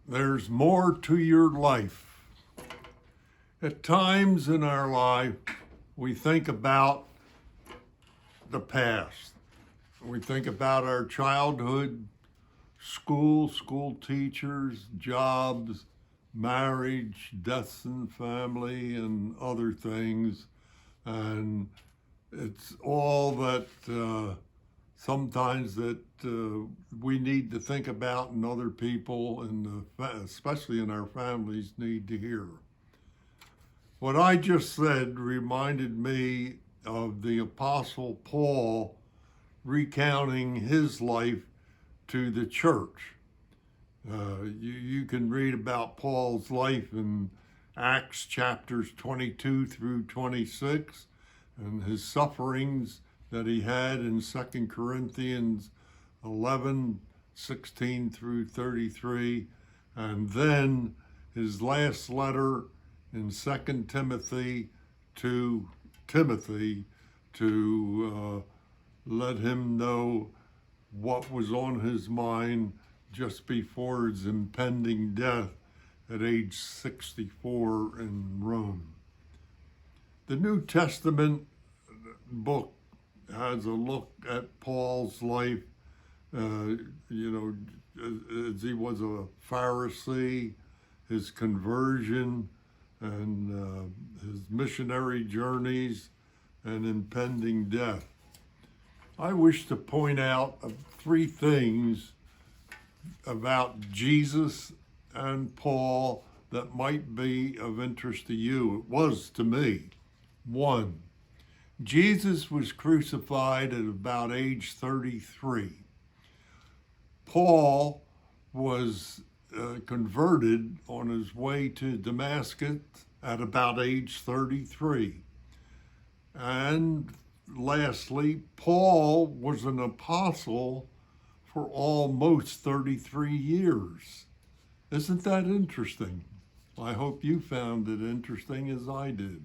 There's more to your life. At times in our life, we think about the past. We think about our childhood, school teachers, jobs, marriage, deaths in family, and other things. And it's all that sometimes that we need to think about, and other people, and especially in our families, need to hear. What I just said reminded me of the Apostle Paul recounting his life to the church. You can read about Paul's life in Acts chapters 22 through 26 and his sufferings that he had in 2 Corinthians 11, 16 through 33, and then his last letter in 2 Timothy to Timothy to let him know what was on his mind just before his impending death at age 64 in Rome. The New Testament book has a look at Paul's life, as he was a Pharisee, his conversion, and his missionary journeys and impending death. I wish to point out three things about Jesus and Paul that might be of interest to you. It was to me. One, Jesus was crucified at about age 33. Paul was converted on his way to Damascus at about age 33. And lastly, Paul was an apostle for almost 33 years. Isn't that interesting? I hope you found it interesting as I did.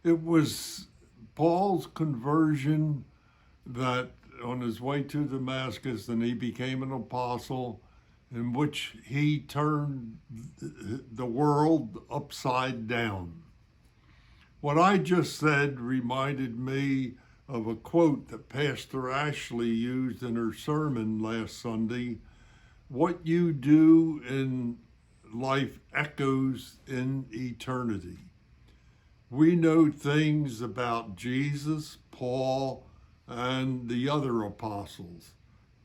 It was Paul's conversion that on his way to Damascus, and he became an apostle, in which he turned the world upside down. What I just said reminded me of a quote that Pastor Ashley used in her sermon last Sunday. What you do in life echoes in eternity. We know things about Jesus, Paul, and the other apostles,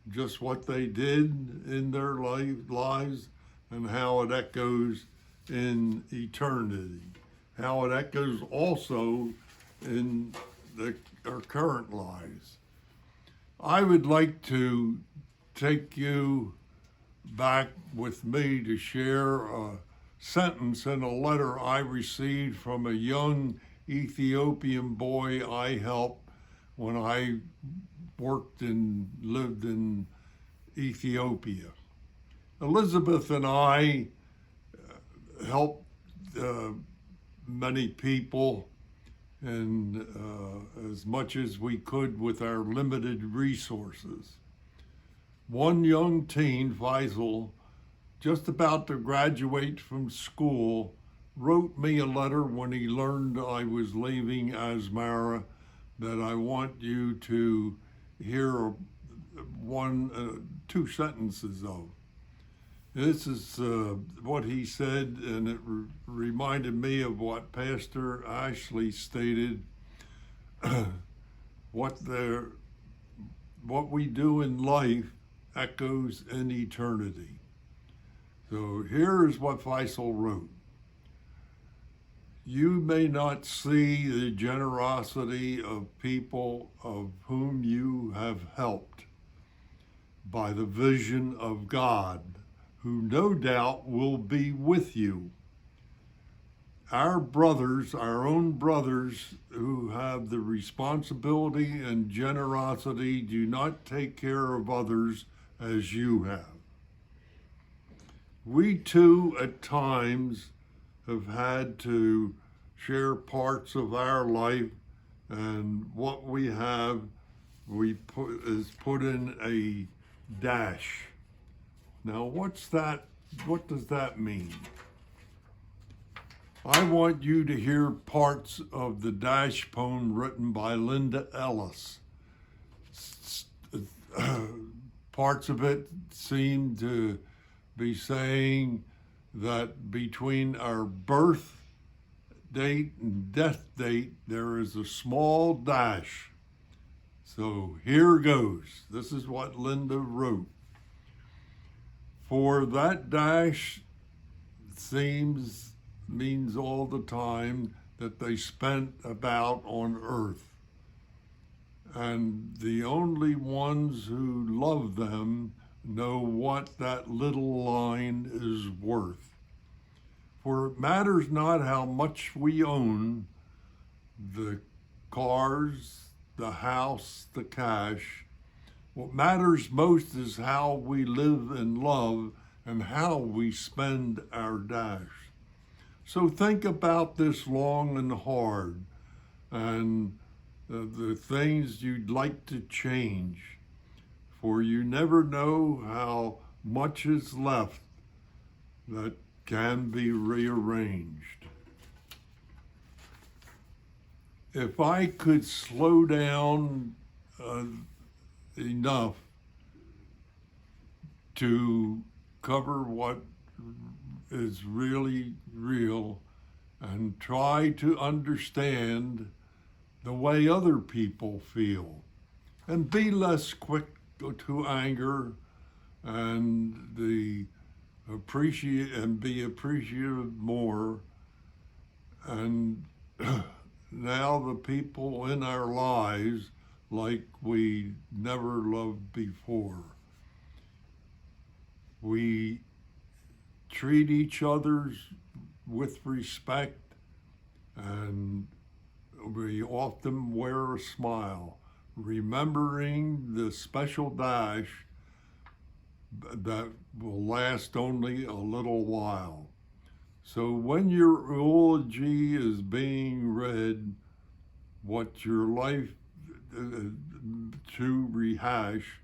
just what they did in their lives and how it echoes in eternity, how it echoes also in our current lives. I would like to take you back with me to share a sentence in a letter I received from a young Ethiopian boy I helped when I worked and lived in Ethiopia. Elizabeth and I helped many people and as much as we could with our limited resources. One young teen, Faisal, just about to graduate from school, wrote me a letter when he learned I was leaving Asmara that I want you to hear two sentences of. This is what he said, and it reminded me of what Pastor Ashley stated. What we do in life echoes in eternity. So here is what Faisal wrote. You may not see the generosity of people of whom you have helped by the vision of God, who no doubt will be with you. Our brothers, our own brothers who have the responsibility and generosity, do not take care of others as you have. We too, at times, have had to share parts of our life, and what we have is put in a dash. Now, what's that what does that mean? I want you to hear parts of the Dash poem written by Linda Ellis. Parts of it seem to be saying that between our birth date and death date, there is a small dash. So here goes. This is what Linda wrote. For that dash means all the time that they spent about on earth. And the only ones who love them know what that little line is worth. For it matters not how much we own, the cars, the house, the cash. What matters most is how we live and love and how we spend our dash. So think about this long and hard and the things you'd like to change, for you never know how much is left that can be rearranged. If I could slow down enough to cover what is really real and try to understand the way other people feel and be less quick to anger and be appreciative more. And now the people in our lives like we never loved before. We treat each other with respect, and we often wear a smile, remembering the special dash that will last only a little while. So when your eulogy is being read, what your life to rehash,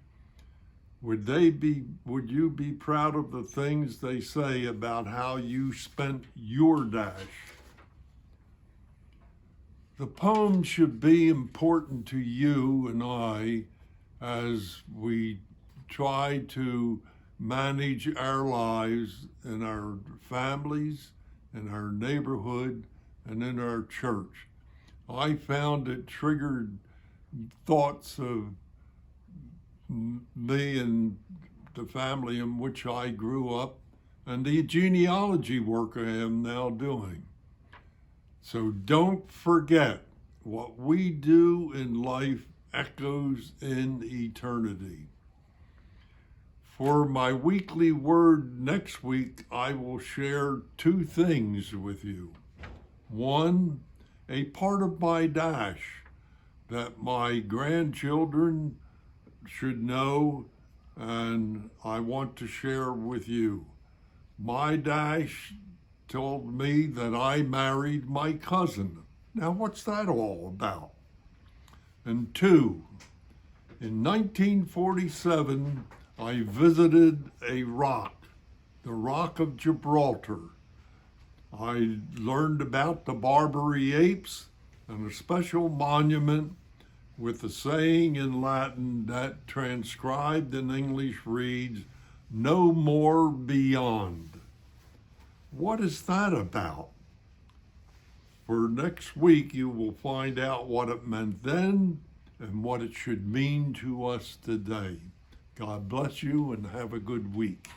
would you be proud of the things they say about how you spent your dash? The poem should be important to you and I as we try to manage our lives in our families, in our neighborhood, and in our church. I found it triggered thoughts of me and the family in which I grew up and the genealogy work I am now doing. So don't forget, what we do in life echoes in eternity. For my weekly word next week, I will share two things with you. One, a part of my dash that my grandchildren should know and I want to share with you. My dash told me that I married my cousin. Now, what's that all about? And two, in 1947, I visited a rock, the Rock of Gibraltar. I learned about the Barbary apes and a special monument with the saying in Latin that transcribed in English reads, "No more beyond." What is that about? For next week, you will find out what it meant then and what it should mean to us today. God bless you and have a good week.